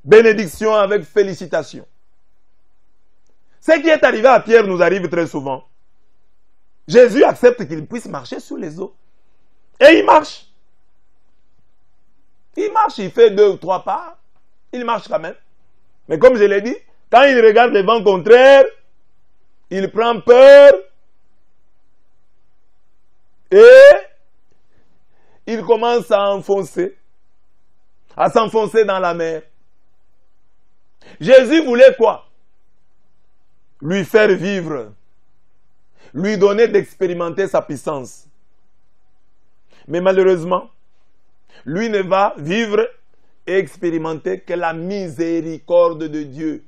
bénédiction avec félicitation. Ce qui est arrivé à Pierre nous arrive très souvent. Jésus accepte qu'il puisse marcher sur les eaux. Et il marche. Il marche, il fait 2 ou 3 pas. Il marche quand même. Mais comme je l'ai dit, quand il regarde les vents contraires, il prend peur et il commence à s'enfoncer dans la mer. Jésus voulait quoi? Lui faire vivre, lui donner d'expérimenter sa puissance. Mais malheureusement, lui ne va vivre et expérimenter que la miséricorde de Dieu.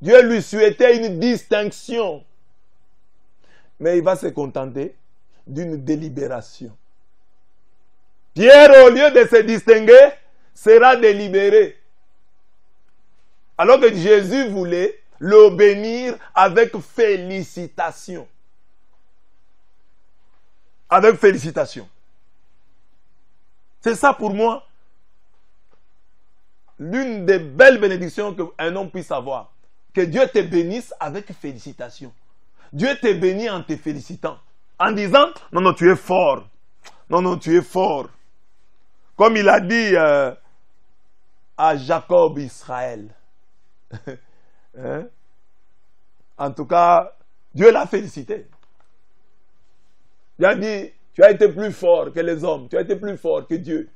Dieu lui souhaitait une distinction. Mais il va se contenter d'une délibération. Pierre, au lieu de se distinguer, sera délibéré. Alors que Jésus voulait le bénir avec félicitation. Avec félicitation. C'est ça pour moi l'une des belles bénédictions qu'un homme puisse avoir. Que Dieu te bénisse avec félicitation. Dieu te bénit en te félicitant. En disant, non, non, tu es fort. Non, non, tu es fort. Comme il a dit à Jacob Israël. Hein? En tout cas, Dieu l'a félicité. Il a dit, tu as été plus fort que les hommes. Tu as été plus fort que Dieu.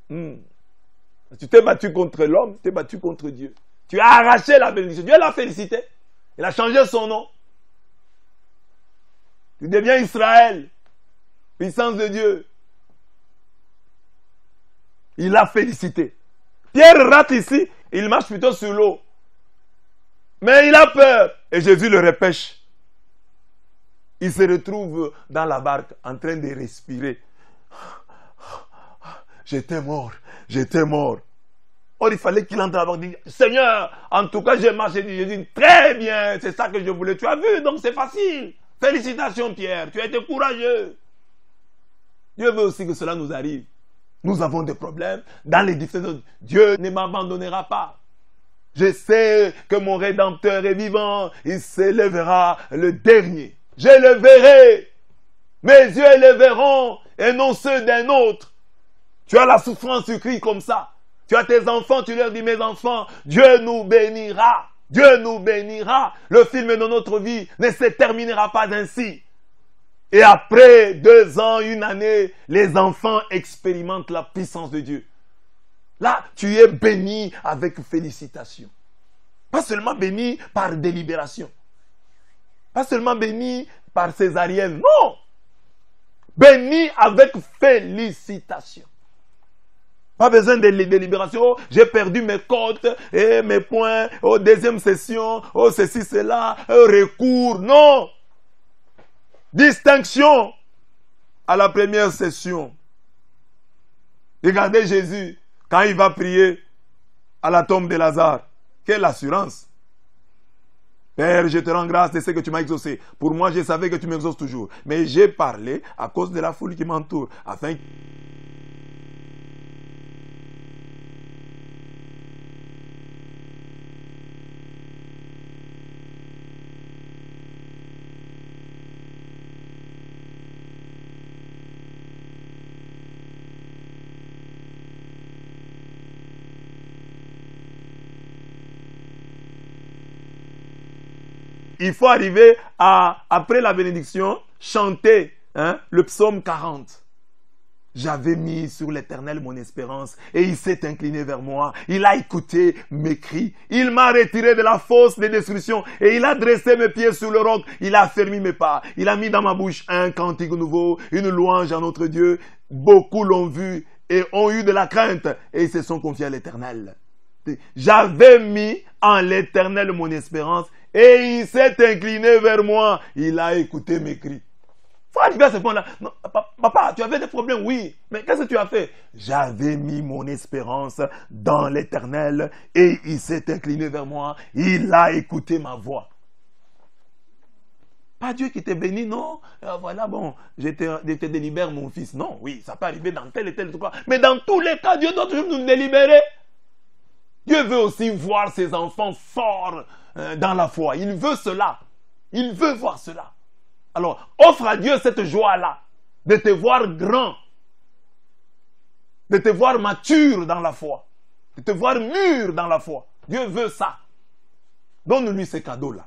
Tu t'es battu contre l'homme, tu t'es battu contre Dieu. Tu as arraché la bénédiction. Dieu l'a félicité. Il a changé son nom. Tu deviens Israël. Puissance de Dieu. Il l'a félicité. Pierre rate ici. Il marche plutôt sur l'eau. Mais il a peur. Et Jésus le repêche. Il se retrouve dans la barque en train de respirer. J'étais mort. J'étais mort. Or, il fallait qu'il entre dans la barque et dise, Seigneur, en tout cas, j'ai marché. J'ai dit, très bien, c'est ça que je voulais. Tu as vu, donc c'est facile. Félicitations, Pierre. Tu as été courageux. Dieu veut aussi que cela nous arrive. Nous avons des problèmes. Dans les difficultés, Dieu ne m'abandonnera pas. Je sais que mon Rédempteur est vivant. Il s'élèvera le dernier. Je le verrai. Mes yeux le verront et non ceux d'un autre. Tu as la souffrance, tu cries comme ça. Tu as tes enfants, tu leur dis, mes enfants, Dieu nous bénira. Dieu nous bénira. Le film de notre vie ne se terminera pas ainsi. Et après 2 ans, 1 année, les enfants expérimentent la puissance de Dieu. Là, tu es béni avec félicitation. Pas seulement béni par délibération. Pas seulement béni par césarienne. Non. Béni avec félicitation. Pas besoin de délibération. J'ai perdu mes côtes et mes points. Oh, 2e session. Oh, ceci, cela. Recours. Non. Distinction à la première session. Regardez Jésus quand il va prier à la tombe de Lazare. Quelle assurance! Père, je te rends grâce de ce que tu m'as exaucé. Pour moi, je savais que tu m'exauces toujours. Mais j'ai parlé à cause de la foule qui m'entoure, afin que... Il faut arriver à, après la bénédiction, chanter le psaume 40. J'avais mis sur l'Éternel mon espérance et il s'est incliné vers moi. Il a écouté mes cris. Il m'a retiré de la fosse de destruction et il a dressé mes pieds sur le roc. Il a fermé mes pas. Il a mis dans ma bouche un cantique nouveau, une louange à notre Dieu. Beaucoup l'ont vu et ont eu de la crainte et ils se sont confiés à l'Éternel. J'avais mis en l'Éternel mon espérance et il s'est incliné vers moi. Il a écouté mes cris. Faut arriver à ce point-là. Non, papa, tu avais des problèmes, oui. Mais qu'est-ce que tu as fait? J'avais mis mon espérance dans l'Éternel et il s'est incliné vers moi. Il a écouté ma voix. Pas Dieu qui te bénit, non. Voilà, bon, je te délibère mon fils. Non, oui, ça peut arriver dans tel et tel cas. Mais dans tous les cas, Dieu doit toujours nous délibérer. Dieu veut aussi voir ses enfants forts dans la foi. Il veut cela. Il veut voir cela. Alors, offre à Dieu cette joie-là, de te voir grand, de te voir mature dans la foi, de te voir mûr dans la foi. Dieu veut ça. Donne-lui ces cadeaux-là.